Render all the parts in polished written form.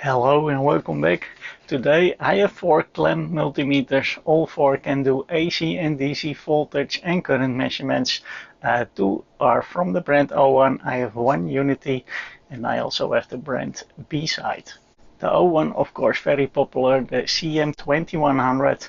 Hello and welcome back. Today I have 4 clamp multimeters. All 4 can do AC and DC voltage and current measurements. 2 are from the brand Owon. I have 1 UNI-T and I also have the brand BSIDE. The Owon, of course, very popular, the CM2100.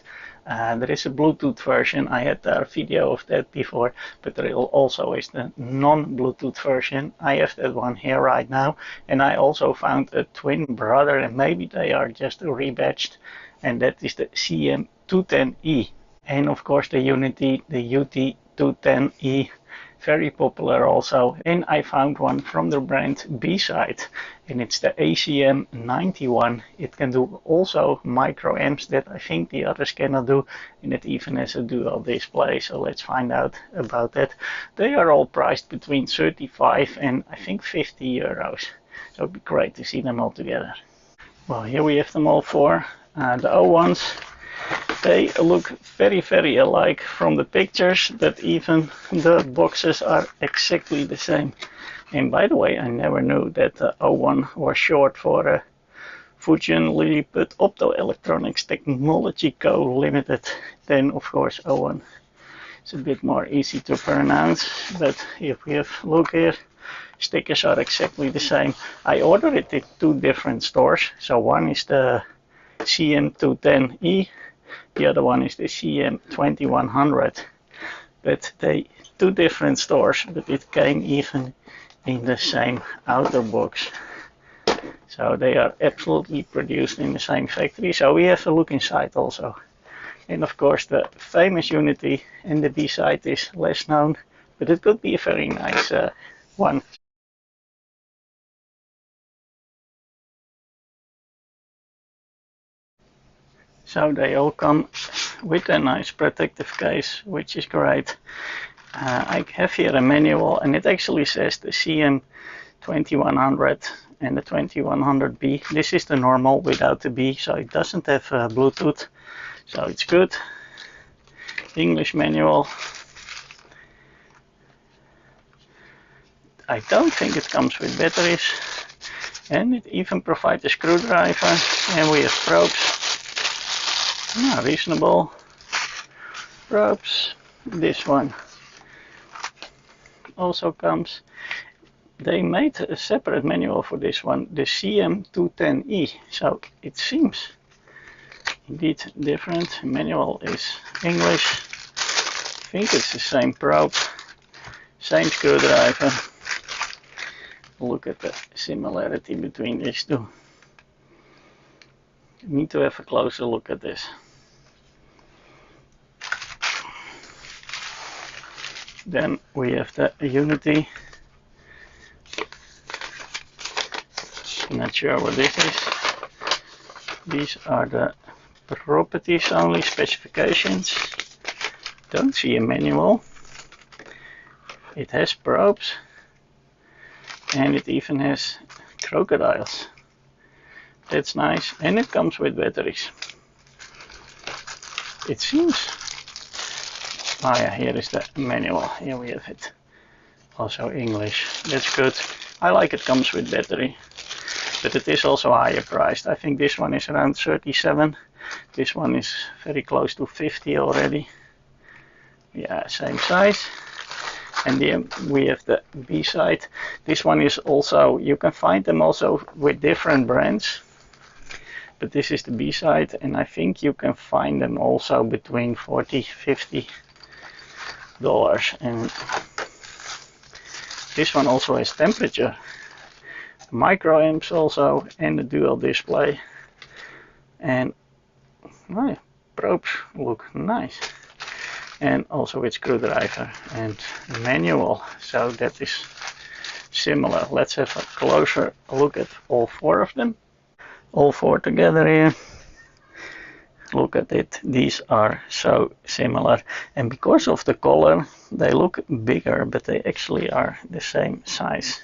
There is a Bluetooth version. I had a video of that before, but there also is the non-Bluetooth version. I have that one here right now, and I also found a twin brother, and maybe they are just rebatched, and that is the CM210E. And of course the UNI-T, the UT210E, very popular also. And I found one from the brand BSIDE, and it's the ACM91. It can do also microamps that I think the others cannot do, and it even has a dual display. So let's find out about that. They are all priced between 35 and I think 50 euros. So it'd be great to see them all together. Well, here we have them all 4. The Owons. They look very alike from the pictures, but even the boxes are exactly the same. And by the way, I never knew that Owon was short for Fujian Lilliput Optoelectronics Technology Co. Limited. Then of course Owon is a bit more easy to pronounce, but if we have a look here, stickers are exactly the same. I ordered it in 2 different stores. So one is the CM210E, the other one is the CM2100, but they 2 different stores, but it came even in the same outer box. So they are absolutely produced in the same factory. So we have a look inside also. And of course the famous UNI-T and the BSIDE is less known, but it could be a very nice one. So they all come with a nice protective case, which is great. I have here a manual, and it actually says the CM2100 and the 2100B. This is the normal without the B, so it doesn't have Bluetooth, so it's good. English manual. I don't think it comes with batteries, and it even provides a screwdriver, and we have probes. Reasonable probes. This one also comes. They made a separate manual for this one, the CM210E, so it seems indeed different. Manual is English. I think it's the same probe, same screwdriver. Look at the similarity between these 2. Need to have a closer look at this. Then we have the UNI-T. Not sure what this is. These are the properties only, specifications. Don't see a manual. It has probes, and it even has crocodiles. That's nice, and it comes with batteries. It seems. Oh yeah, here is the manual. Here we have it. Also English. That's good. I like it comes with battery, but it is also higher priced. I think this one is around 37. This one is very close to 50 already. Yeah, same size. And then we have the BSIDE. This one is also, you can find them also with different brands. But this is the BSIDE, and I think you can find them also between $40–50. And this one also has temperature, microamps also, and a dual display. And well, probes look nice. And also with screwdriver and manual, so that is similar. Let's have a closer look at all 4 of them. All 4 together here. Look at it, these are so similar, and because of the color they look bigger, but they actually are the same size.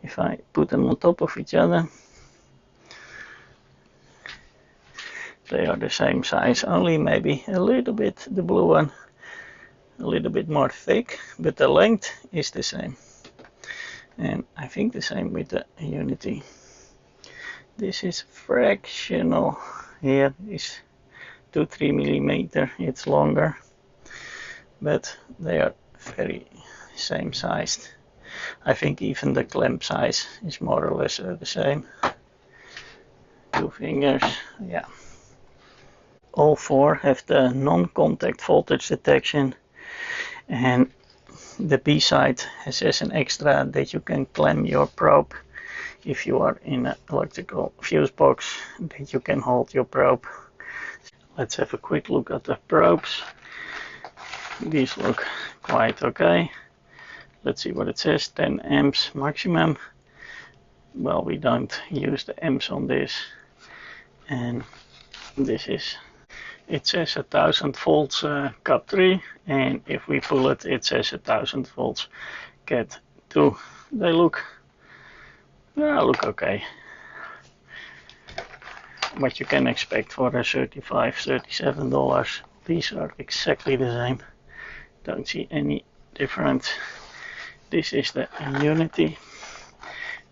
If I put them on top of each other, they are the same size, only maybe a little bit, the blue one a little bit more thick, but the length is the same. And I think the same with the UNI-T. This is fractional. Here is 2-3 millimeter. It's longer, but they are very same sized. I think even the clamp size is more or less the same. 2 fingers, yeah. All 4 have the non-contact voltage detection, and the BSIDE has an extra that you can clamp your probe if you are in an electrical fuse box, that you can hold your probe. Let's have a quick look at the probes. These look quite okay. Let's see what it says. 10 amps maximum. Well, we don't use the amps on this. And this is, it says 1000 volts cat 3, and if we pull it, it says 1000 volts cat 2. They look okay. What you can expect for a $35–37. These are exactly the same. Don't see any difference. This is the UNI-T.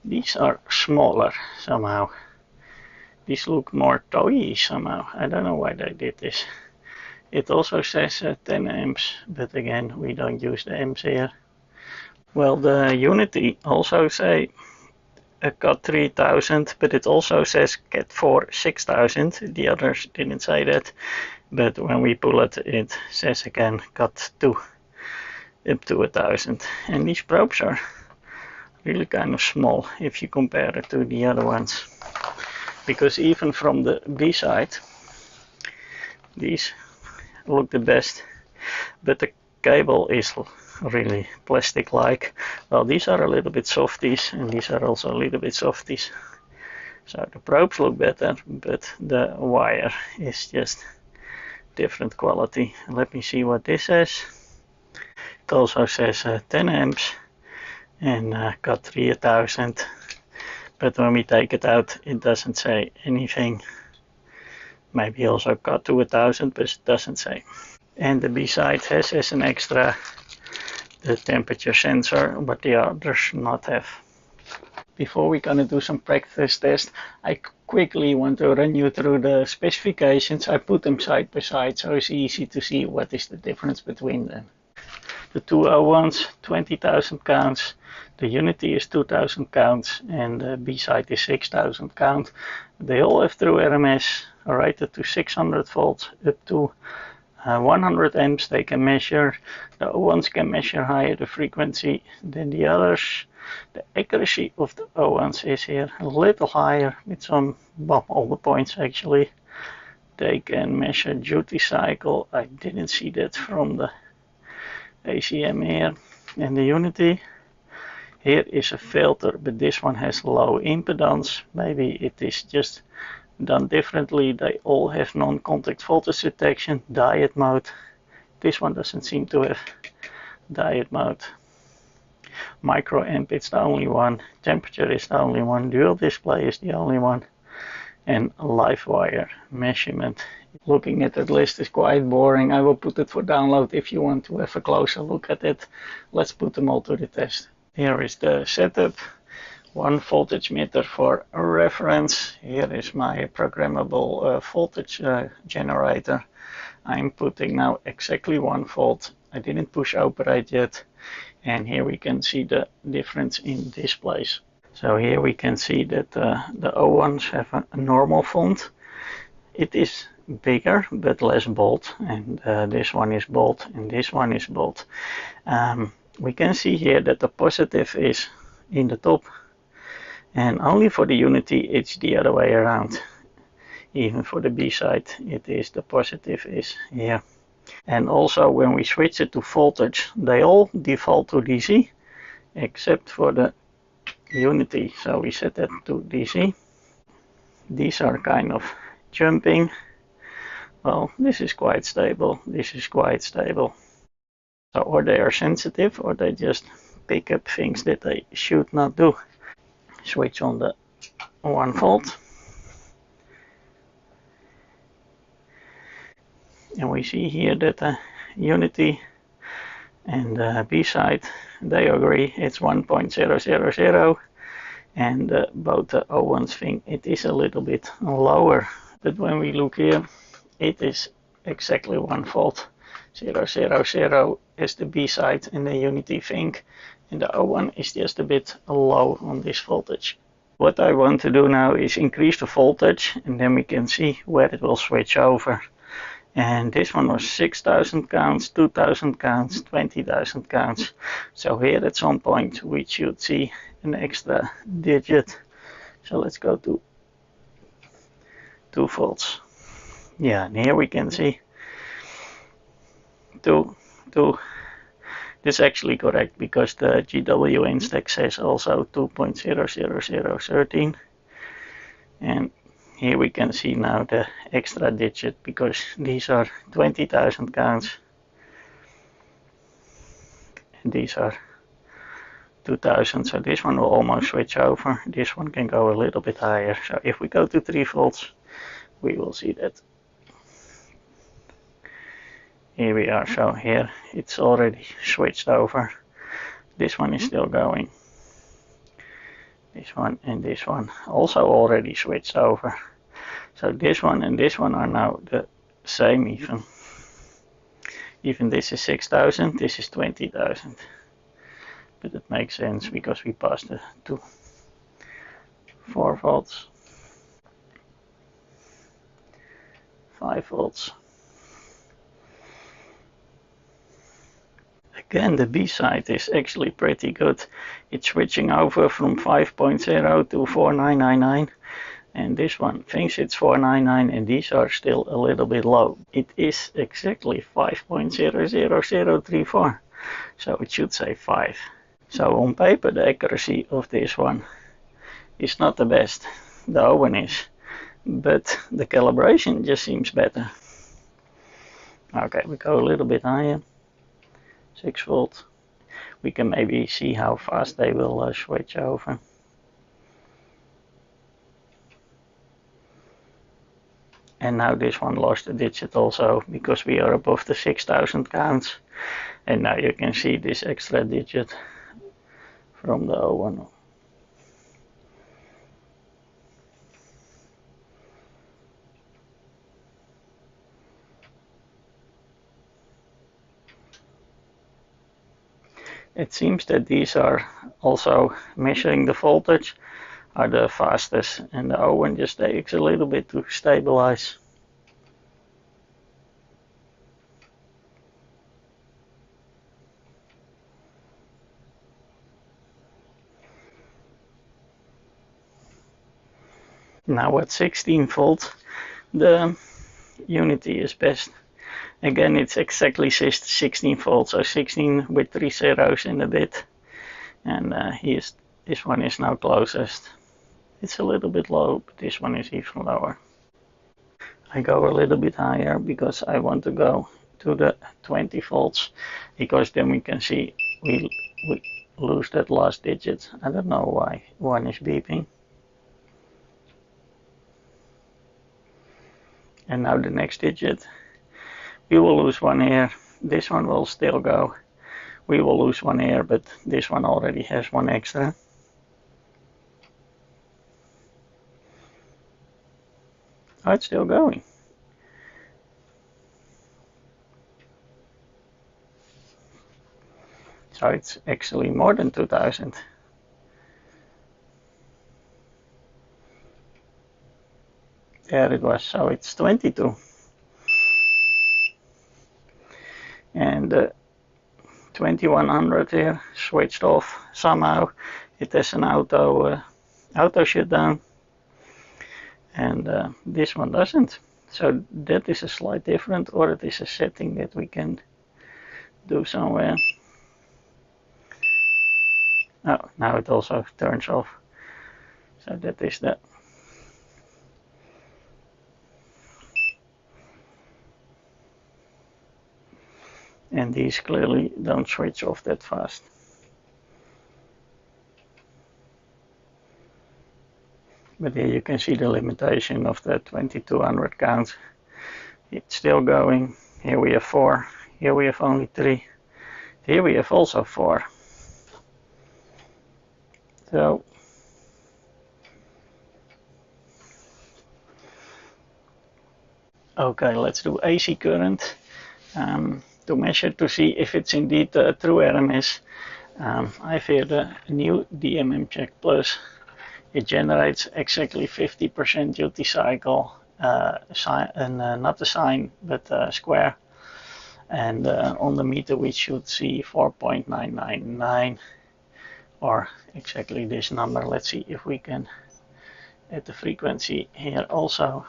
These are smaller somehow. These look more toy somehow. I don't know why they did this. It also says 10 amps, but again, we don't use the amps here. Well, the UNI-T also say a cat 3000, but it also says cat 4 6000. The others didn't say that, but when we pull it, it says again cat 2 up to 1000. And these probes are really kind of small if you compare it to the other ones, because even from the BSIDE, these look the best, but the cable is really plastic-like. Well, these are a little bit softies, and these are also a little bit softies. So the probes look better, but the wire is just different quality. Let me see what this says. It also says 10 amps and cat 3000. But when we take it out, it doesn't say anything. Maybe also cut to 1000, but it doesn't say. And the BSIDE has as an extra the temperature sensor, but the others not have. Before we're gonna do some practice test, I quickly want to run you through the specifications. I put them side by side, so it's easy to see what is the difference between them. The two Owons, 20,000 counts. The UNI-T is 2,000 counts, and the BSIDE is 6,000 count. They all have through RMS, rated to 600 volts up to 100 amps. They can measure. The Owons can measure higher the frequency than the others. The accuracy of the Owons is here a little higher with some, well, all the points actually. They can measure duty cycle. I didn't see that from the ACM here. And the UNI-T, here is a filter, but this one has low impedance. Maybe it is just done differently. They all have non-contact voltage detection, diode mode. This one doesn't seem to have diode mode. Microamp, it's the only one. Temperature is the only one. Dual display is the only one. And live wire measurement. Looking at that list is quite boring. I will put it for download if you want to have a closer look at it. Let's put them all to the test. Here is the setup. One voltage meter for reference. Here is my programmable voltage generator. I'm putting now exactly 1 volt. I didn't push operate yet. And here we can see the difference in displays. So here we can see that the Owons have a normal font. It is bigger but less bold, and this one is bold and this one is bold. We can see here that the positive is in the top, and only for the UNI-T it's the other way around. Even for the BSIDE it is the positive is here. And also when we switch it to voltage, they all default to DC except for the UNI-T. So we set that to DC. These are kind of jumping. Well, this is quite stable. This is quite stable. So, or they are sensitive, or they just pick up things that they should not do. Switch on the 1 volt. And we see here that the UNI-T and the BSIDE, they agree it's 1.000, and both the Owon's thing, it is a little bit lower. But when we look here, it is exactly 1 volt. 000 is the BSIDE and the UNI-T thing, and the Owon is just a bit low on this voltage. What I want to do now is increase the voltage, and then we can see where it will switch over. And this one was 6,000 counts, 2,000 counts, 20,000 counts. So here at some point we should see an extra digit. So let's go to 2 volts. Yeah, and here we can see 2. This is actually correct because the GW Instax says also 2.00013. And here we can see now the extra digit because these are 20,000 counts and these are 2,000. So this one will almost switch over. This one can go a little bit higher. So if we go to 3 volts, we will see that. Here we are. So here it's already switched over. This one is still going. This one and this one also already switched over. So this one and this one are now the same even. Even this is 6,000, this is 20,000. But it makes sense because we passed it to 4 volts, 5 volts. Again, the BSIDE is actually pretty good. It's switching over from 5.0 to 4,999, and this one thinks it's 499, and these are still a little bit low. It is exactly 5.00034, so it should say 5. So on paper the accuracy of this one is not the best, the Owon is, but the calibration just seems better. Okay, we go a little bit higher. 6 volt. We can maybe see how fast they will switch over. And now this one lost a digit also because we are above the 6,000 counts. And now you can see this extra digit from the Owon. It seems that these are also measuring the voltage are the fastest, and the Owon just takes a little bit to stabilize. Now at 16 volt, the UNI-T is best. Again, it's exactly 16 volts, so 16 with 3 zeros in a bit. And this one is now closest. It's a little bit low, but this one is even lower. I go a little bit higher because I want to go to the 20 volts, because then we can see we lose that last digit. I don't know why one is beeping. And now the next digit. We will lose 1 here. This one will still go. We will lose 1 here, but this one already has 1 extra. Oh, it's still going. So it's actually more than 2,000. There it was, so it's 22. And 2100 here switched off somehow. It has an auto shutdown, and this one doesn't. So that is a slight difference, or it is a setting that we can do somewhere. Oh, now it also turns off. So that is that. And these clearly don't switch off that fast. But here you can see the limitation of the 2200 count. It's still going. Here we have 4. Here we have only 3. Here we have also 4. So Okay, let's do AC current to measure to see if it's indeed true RMS. I have here the new DMMcheckPlus. It generates exactly 50% duty cycle, not a sine but a square. And on the meter we should see 4.999 or exactly this number. Let's see if we can add the frequency here also.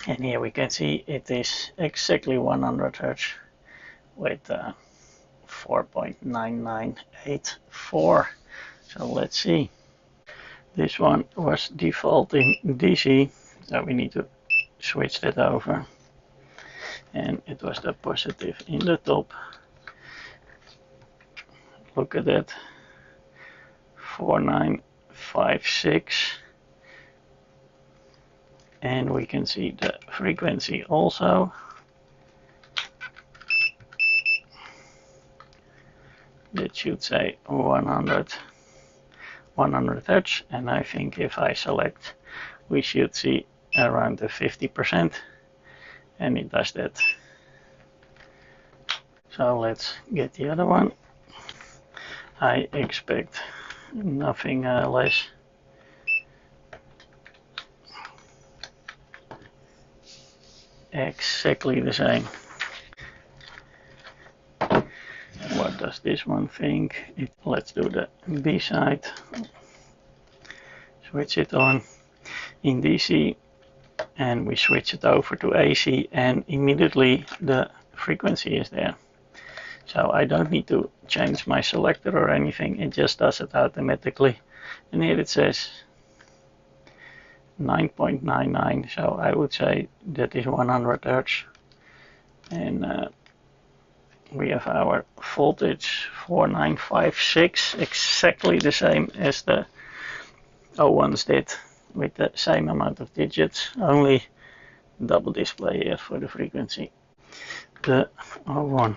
And here we can see it is exactly 100 Hz with 4.9984. So let's see. This one was defaulting DC, so we need to switch that over. And it was the positive in the top. Look at that, 4956. And we can see the frequency also. That should say 100 Hz, and I think if I select, we should see around the 50%, and it does that. So let's get the other one. I expect nothing less. Exactly the same. What does this one think? Let's do the B side. Switch it on in DC, and we switch it over to AC, and immediately the frequency is there. So I don't need to change my selector or anything, it just does it automatically. And here it says 9.99, so I would say that is 100 Hz. And we have our voltage 4956, exactly the same as the Owons did, with the same amount of digits, only double display here for the frequency. The Owon.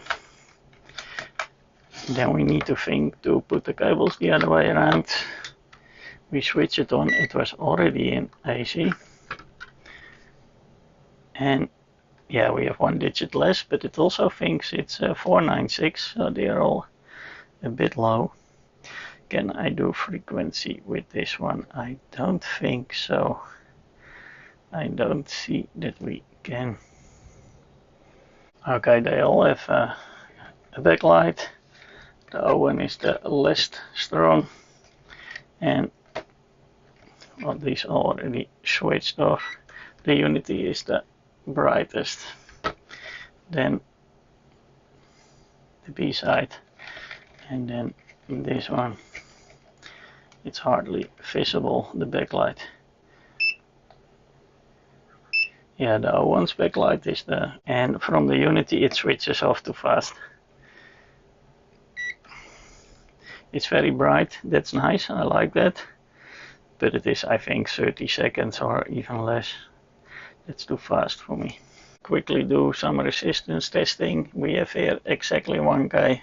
Then we need to think to put the cables the other way around. We switch it on, it was already in AC. And yeah, we have one digit less, but it also thinks it's 496, so they are all a bit low. Can I do frequency with this one? I don't think so. I don't see that we can. Okay, they all have a backlight. The Owon is the least strong, and well, these already switched off. The UNI-T is the brightest. Then the B side, and then this one. It's hardly visible, the backlight. Yeah, the Owon's backlight is the, and from the UNI-T it switches off too fast. It's very bright, that's nice, I like that. But it is, I think, 30 seconds or even less. That's too fast for me. Quickly do some resistance testing. We have here exactly 1K.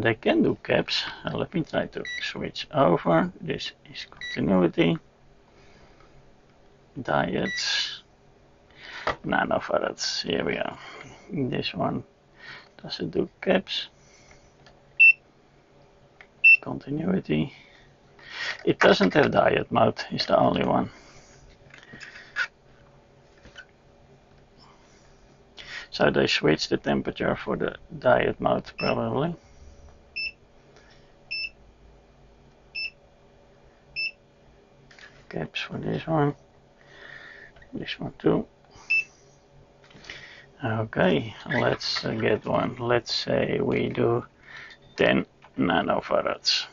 They can do caps. Let me try to switch over. This is continuity. Diodes. Nanofarads. Here we are. This one doesn't do caps. Continuity. It doesn't have diode mode, it's the only one. So they switched the temperature for the diode mode probably. Caps for this one too. Okay, let's get one. Let's say we do 10 nanofarads.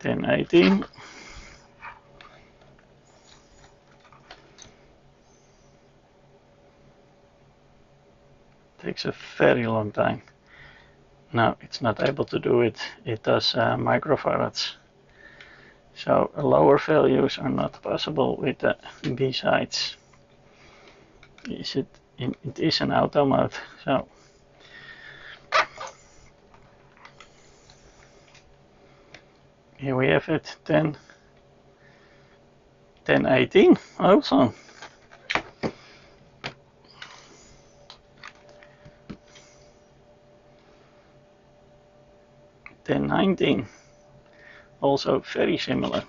$10.80. Takes a very long time. No, it's not able to do it. It does microfarads. So lower values are not possible with the B sides. It is an auto mode. So here we have it, 1018 also. 1019, also very similar.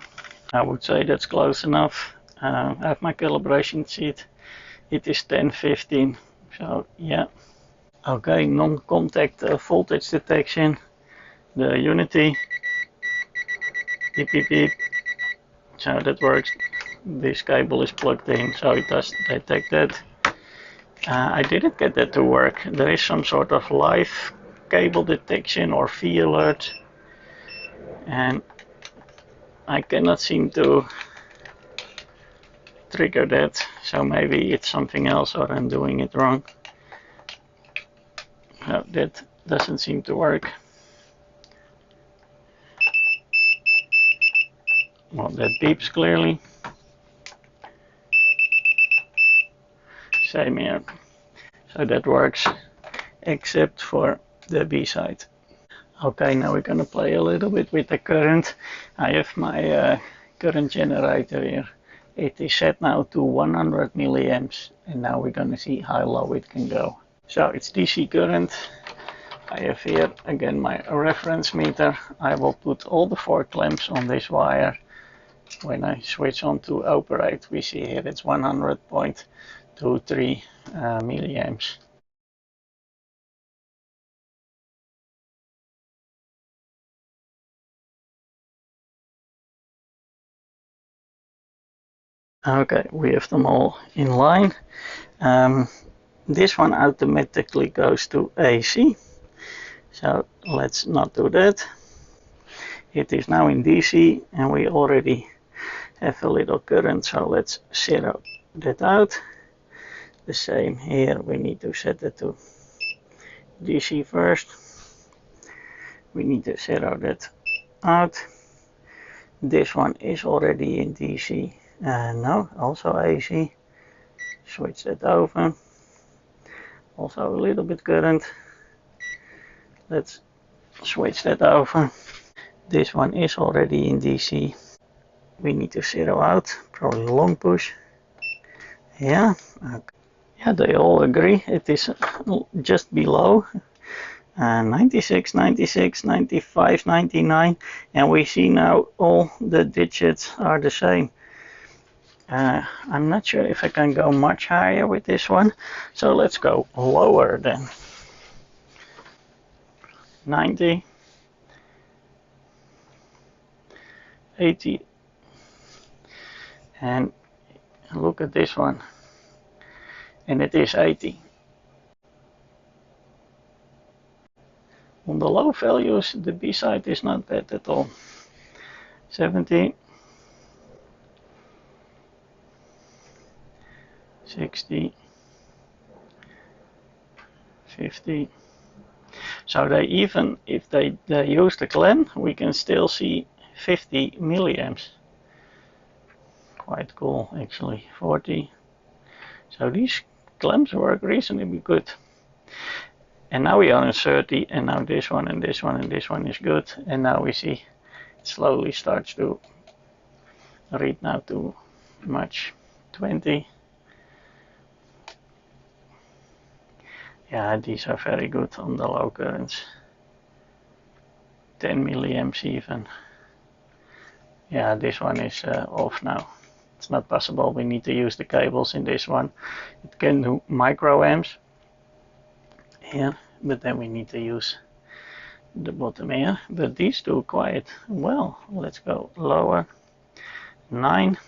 I would say that's close enough. I have my calibration sheet. It is 1015, so yeah. Okay, non-contact voltage detection. The UNI-T. Beep beep beep. So that works. This cable is plugged in, so it does detect that. I didn't get that to work. There is some sort of live cable detection or V alert, and I cannot seem to trigger that, so maybe it's something else or I'm doing it wrong. No, that doesn't seem to work. Well, that beeps clearly. Same here. So that works, except for the BSIDE. Okay, now we're gonna play a little bit with the current. I have my current generator here. It is set now to 100 milliamps, and now we're gonna see how low it can go. So it's DC current. I have here again my reference meter. I will put all the 4 clamps on this wire. When I switch on to operate, we see here it's 100.23 milliamps. Okay, we have them all in line. This one automatically goes to AC, so let's not do that. It is now in DC, and we already have a little current, so let's zero that out. The same here, we need to set it to DC first. We need to zero that out. This one is already in DC. No, also AC. Switch that over. Also a little bit current. Let's switch that over. This one is already in DC. We need to zero out. Probably long push. Yeah. Okay. Yeah, they all agree. It is just below. 96, 96, 95, 99, and we see now all the digits are the same. I'm not sure if I can go much higher with this one, so let's go lower then. 90, 80, and look at this one, and it is 80. On the low values, the BSIDE is not bad at all. 70, 60, 50. So they even, if they use the clamp, we can still see 50 milliamps. Quite cool, actually. 40. So these clamps work reasonably good. And now we are on 30, and now this one and this one and this one is good. And now we see it slowly starts to read now too much. 20. Yeah, these are very good on the low currents. 10 milliamps even. Yeah, this one is off now. It's not possible. We need to use the cables in this one. It can do microamps here, but then we need to use the bottom here. But these do quite well. Let's go lower. 9.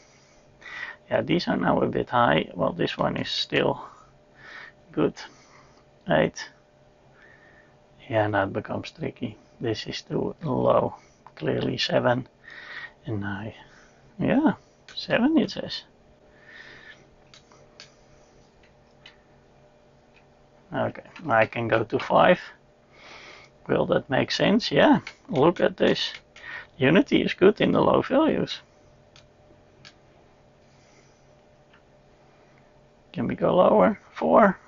Yeah, these are now a bit high. Well, this one is still good. 8. Yeah, now it becomes tricky. This is too low. Clearly 7 and 9. Yeah, 7 it says. Okay, I can go to 5. Will that make sense? Yeah, look at this. UNI-T is good in the low values. Can we go lower? 4,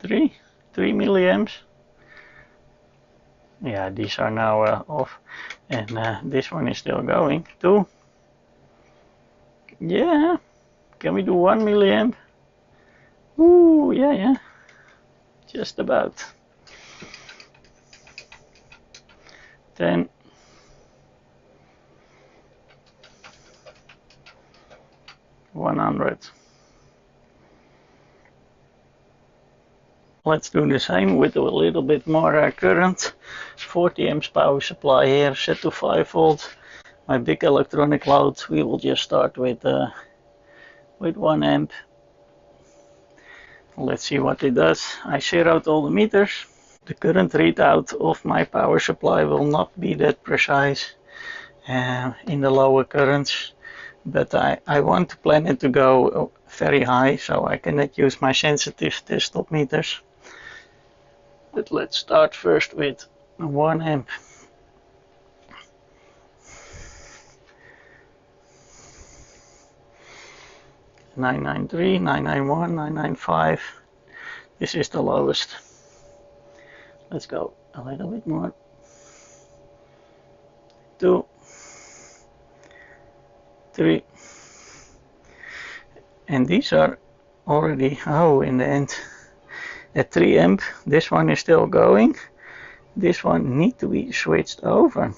3 milliamps. Yeah, these are now off, and this one is still going. 2. Yeah, can we do 1 milliamp? Ooh, yeah, just about. 10. 100. Let's do the same with a little bit more current. 40 amps power supply here, set to 5 volt. My big electronic load, we will just start with 1 amp. Let's see what it does. I zeroed all the meters. The current readout of my power supply will not be that precise in the lower currents, but I want to plan it to go very high, so I cannot use my sensitive desktop meters. But let's start first with 1 amp. (993), 991, 995. This is the lowest. Let's go a little bit more. 2, 3. And these are already, in the end, at 3 amp. This one is still going. This one needs to be switched over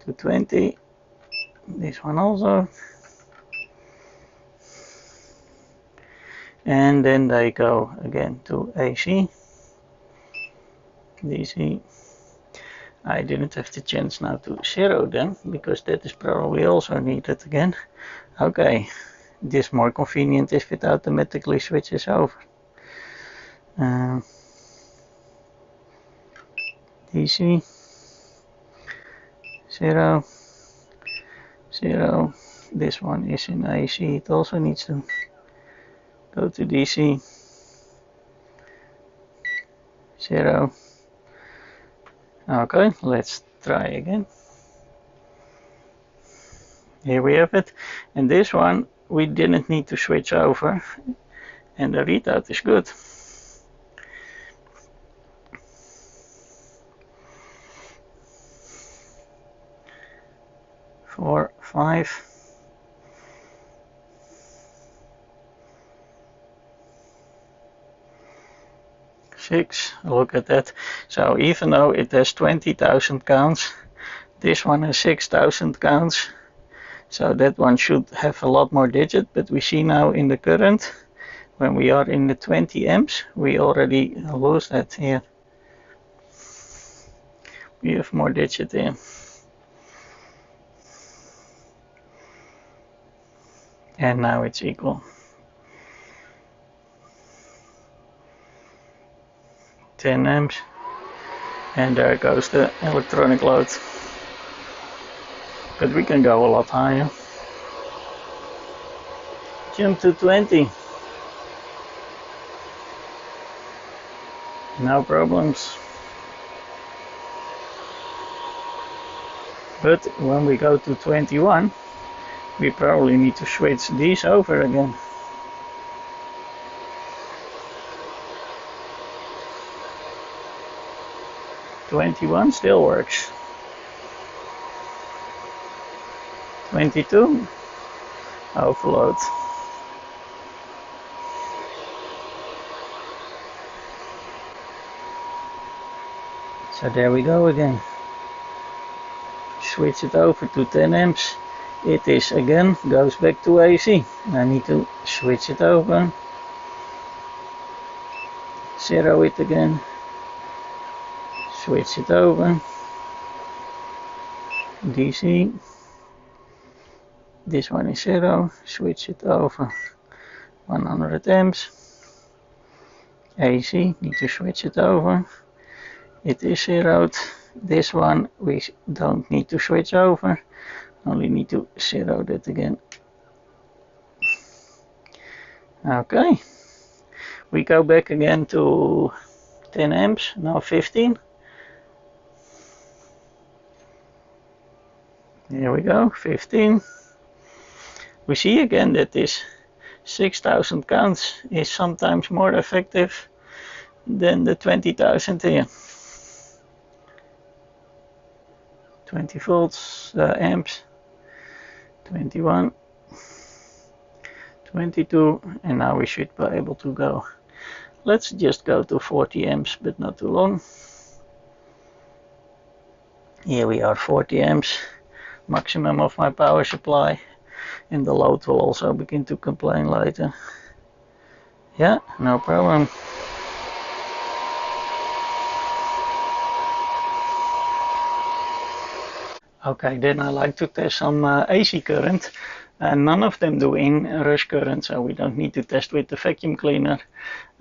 to 20. This one also. And then they go again to AC, DC. I didn't have the chance now to zero them, because that is probably also needed again. Okay, this is more convenient if it automatically switches over. DC, 0, 0. This one is in AC, it also needs to go to DC, 0. Okay, let's try again. Here we have it. And this one we didn't need to switch over, and the readout is good. 4, 5. 6, look at that. So even though it has 20,000 counts, this one has 6,000 counts. So that one should have a lot more digits, but we see now in the current, when we are in the 20 amps, we already lose that here. We have more digits here. And now it's equal. 10 amps, and there goes the electronic load. But we can go a lot higher. Jump to 20. No problems. But when we go to 21, we probably need to switch these over again. (21) still works. 22, overload. So there we go again. Switch it over to 10 amps. It is again, goes back to AC. I need to switch it over. Zero it again. Switch it over. DC. This one is 0. Switch it over. 100 amps. AC. Need to switch it over. It is zeroed. This one we don't need to switch over. Only need to zero that again. Okay. We go back again to 10 amps. Now 15. Here we go, 15. We see again that this 6000 counts is sometimes more effective than the 20,000 here. 20 volts, amps, 21, 22, and now we should be able to go. Let's just go to 40 amps, but not too long. Here we are, 40 amps, maximum of my power supply, and the load will also begin to complain later. Yeah, no problem. Okay, then I like to test some AC current. None of them do in-rush current, so we don't need to test with the vacuum cleaner.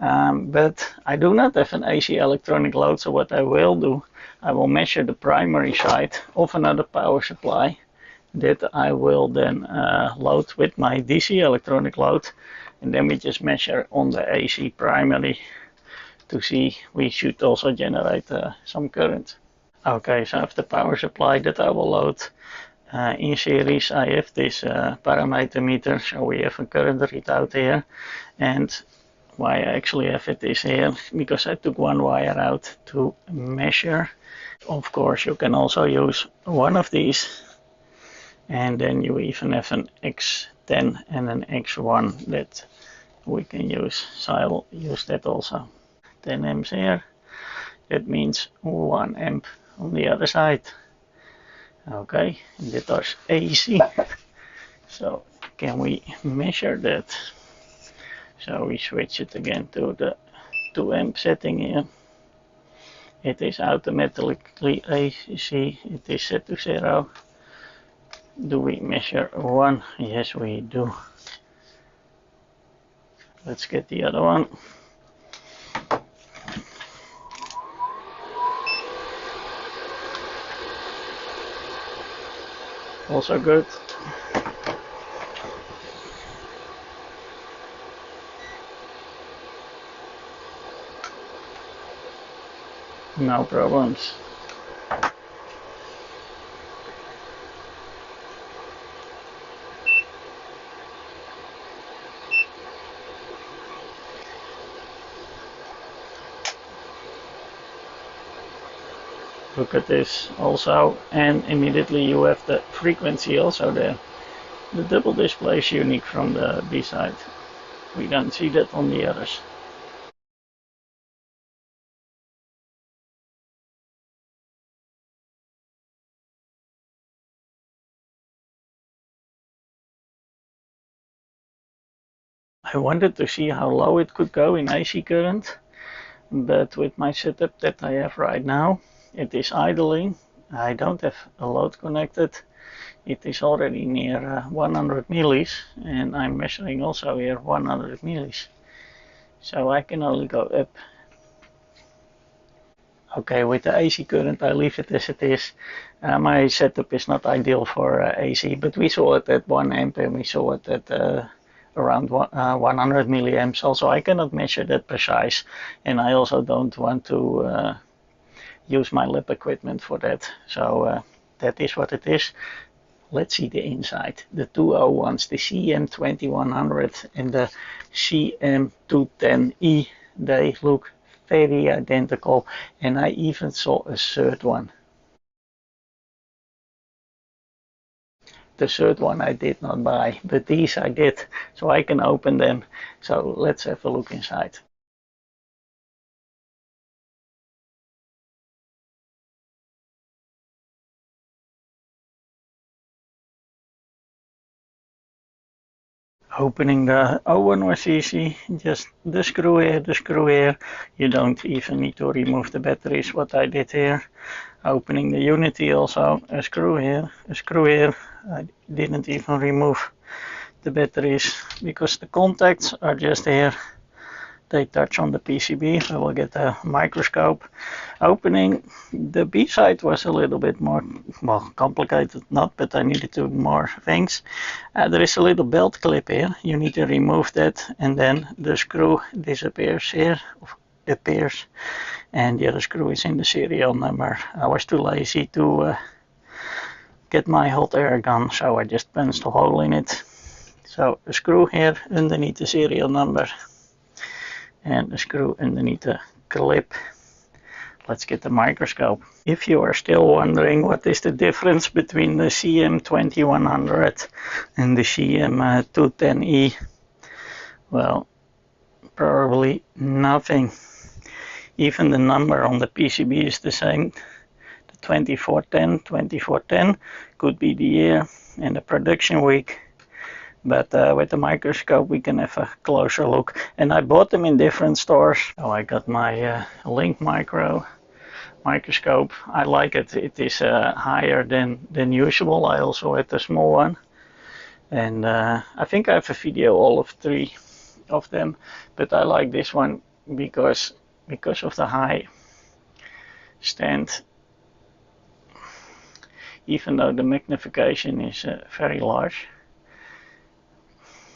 But I do not have an AC electronic load, so what I will do, I will measure the primary side of another power supply that I will then load with my DC electronic load, and then we just measure on the AC primary to see we should also generate some current. Okay, so I have the power supply that I will load. In series I have this parameter meter, so we have a current readout here, and why I actually have it is here, because I took one wire out to measure. Of course you can also use one of these, and then you even have an X10 and an X1 that we can use, so I will use that also. 10 amps here, that means 1 amp on the other side. Okay, and that is AC. So can we measure that? So we switch it again to the 2 amp setting here. It is automatically AC, it is set to 0. Do we measure 1? Yes, we do. Let's get the other one. Also good. No problems. Look at this also, and immediately you have the frequency also there. The double display is unique from the BSIDE. We don't see that on the others. I wanted to see how low it could go in AC current, but with my setup that I have right now, it is idling. I don't have a load connected. It is already near 100 millis, and I'm measuring also here 100 millis. So I can only go up. Okay, with the AC current I leave it as it is. My setup is not ideal for AC, but we saw it at 1 amp and we saw it at around 100 milliamps. Also, I cannot measure that precise, and I also don't want to use my lab equipment for that. So that is what it is. Let's see the inside. The two Owons, the CM2100 and the CM210E, they look very identical, and I even saw a third one. The third one I did not buy, but these I did, so I can open them. So let's have a look inside. Opening the Owon was easy, just the screw here. You don't even need to remove the batteries, what I did here. Opening the UNI-T also, a screw here. I didn't even remove the batteries because the contacts are just here. They touch on the PCB. I will get a microscope. Opening the B side was a little bit more, well, complicated, not, but I needed to do more things. There is a little belt clip here. You need to remove that, and then the screw disappears here, appears, and the other screw is in the serial number. I was too lazy to get my hot air gun, so I just punched a hole in it. So a screw here underneath the serial number and a screw underneath the clip. Let's get the microscope. If you are still wondering what is the difference between the CM2100 and the CM210E, well, probably nothing. Even the number on the PCB is the same. The 2410 could be the year and the production week. But with the microscope we can have a closer look. And I bought them in different stores. So I got my Link microscope. I like it. It is higher than usual. I also had the small one. And I think I have a video all of 3 of them. But I like this one because of the high stand. Even though the magnification is very large,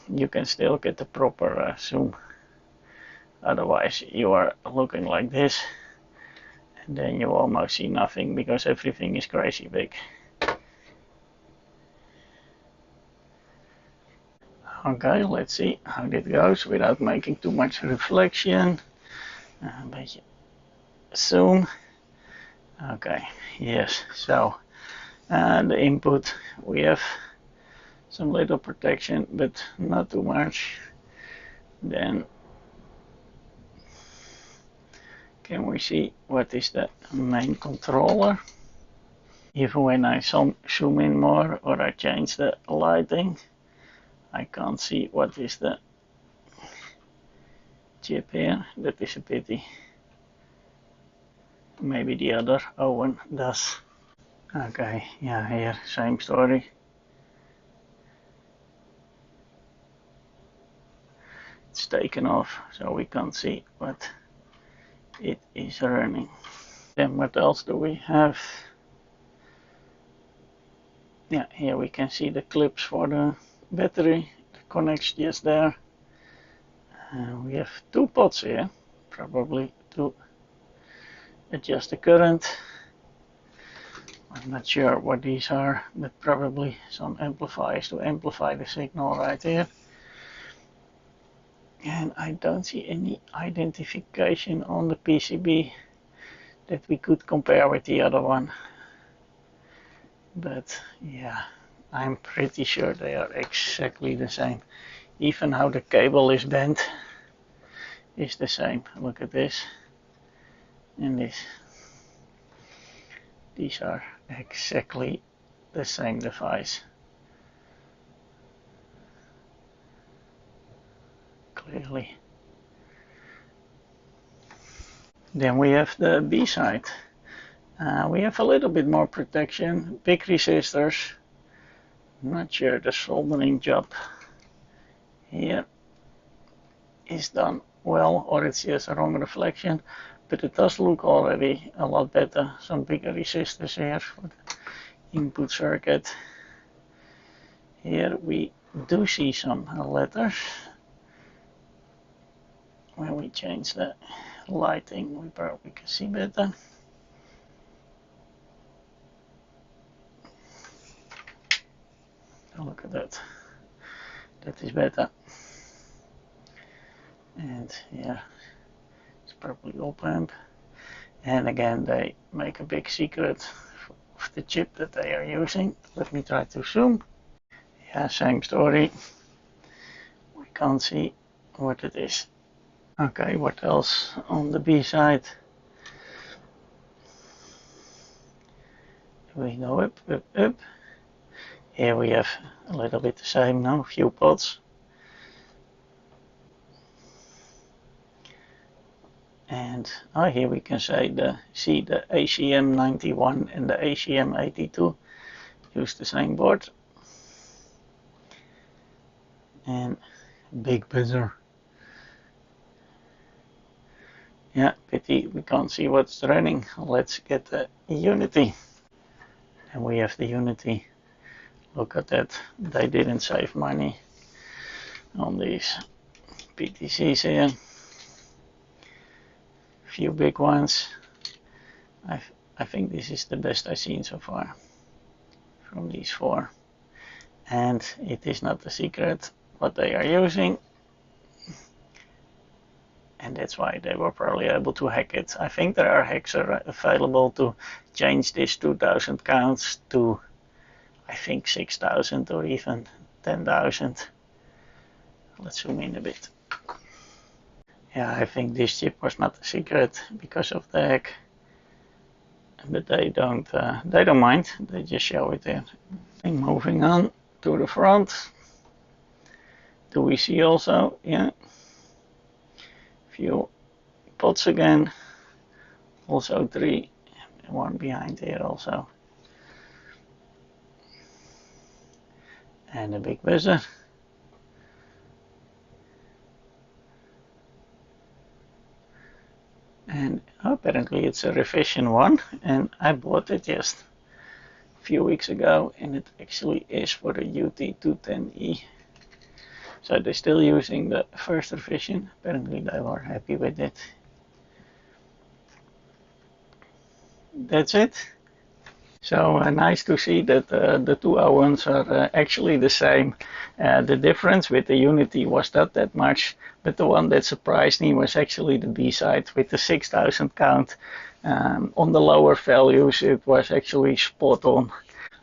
you can still get the proper zoom. Otherwise you are looking like this and then you almost see nothing because everything is crazy big. Okay, let's see how it goes without making too much reflection. Een beetje zoom. Okay, yes, so the input, we have some little protection, but not too much. Then can we see what is the main controller? Even when I zoom in more or I change the lighting, I can't see what is the chip here. That is a pity. Maybe the other Owon does. Okay, yeah, here, same story. It's taken off, so we can't see what it is running. Then what else do we have? Yeah, here we can see the clips for the battery. The connects just there. We have 2 pots here, probably to adjust the current. I'm not sure what these are, but probably some amplifiers to amplify the signal right here. And I don't see any identification on the PCB that we could compare with the other one. But yeah, I'm pretty sure they are exactly the same. Even how the cable is bent is the same. Look at this and this. These are exactly the same device. Clearly. Then we have the BSIDE. We have a little bit more protection, big resistors. Not sure the soldering job here is done well, or it's just a wrong reflection, but it does look already a lot better. Some bigger resistors here for the input circuit. Here we do see some letters. When we change the lighting, we probably can see better. Oh, look at that. That is better. And yeah, it's probably op-amp. And again, they make a big secret of the chip that they are using. Let me try to zoom. Yeah, same story. We can't see what it is. Okay, what else on the BSIDE? We go up, up, up. Here we have a little bit the same now, few pots. And here we can see the ACM91 and the ACM82 use the same board. And big buzzer. Yeah, pity we can't see what's running. Let's get the UNI-T. And we have the UNI-T. Look at that. They didn't save money on these PTCs here. Few big ones. I think this is the best I've seen so far from these 4. And it is not a secret. what they are using. And that's why they were probably able to hack it. I think there are hacks available to change this 2000 counts to, I think, 6000 or even 10,000. Let's zoom in a bit. Yeah, I think this chip was not a secret because of the hack, but they don't mind. They just show it there. And moving on to the front. Do we see also? Yeah. Few pots again. Also 3, and 1 behind here also. And a big buzzer. And apparently it's a revision one, and I bought it just a few weeks ago, and it actually is for the UT210E. So they're still using the first revision. Apparently they were happy with it. That's it. So nice to see that the two Owons are actually the same. The difference with the UNI-T was not that much, but the one that surprised me was actually the BSIDE with the 6000 count. On the lower values it was actually spot on.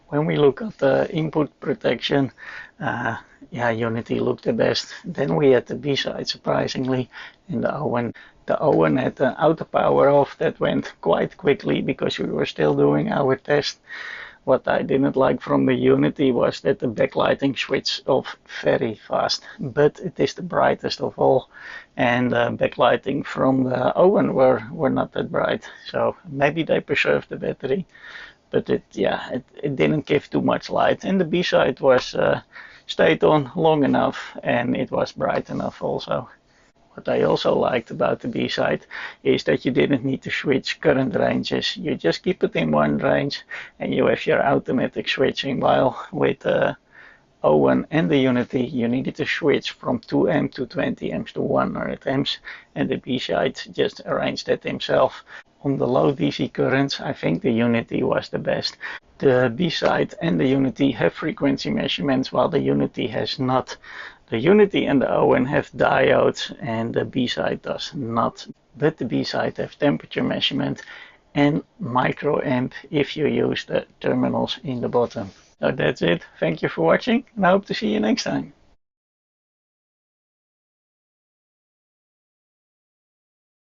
When we look at the input protection, yeah, UNI-T looked the best. Then we had the BSIDE surprisingly in the Owon. The Owon had the auto power off. That went quite quickly because we were still doing our test. What I didn't like from the UNI-T was that the backlighting switched off very fast, but it is the brightest of all, and backlighting from the Owon were not that bright, so maybe they preserved the battery, but it didn't give too much light, and the BSIDE was stayed on long enough, and it was bright enough also. What I also liked about the BSIDE is that you didn't need to switch current ranges. You just keep it in one range and you have your automatic switching, while with the Owon and the UNI-T you needed to switch from 2 amps to 20 amps to 100 amps, and the BSIDE just arranged that himself. On the low DC currents, I think the UNI-T was the best. The BSIDE and the UNI-T have frequency measurements, while the UNI-T has not. The UNI-T and the Owon have diodes and the BSIDE does not, but the BSIDE have temperature measurement and microamp if you use the terminals in the bottom. So that's it. Thank you for watching, and I hope to see you next time.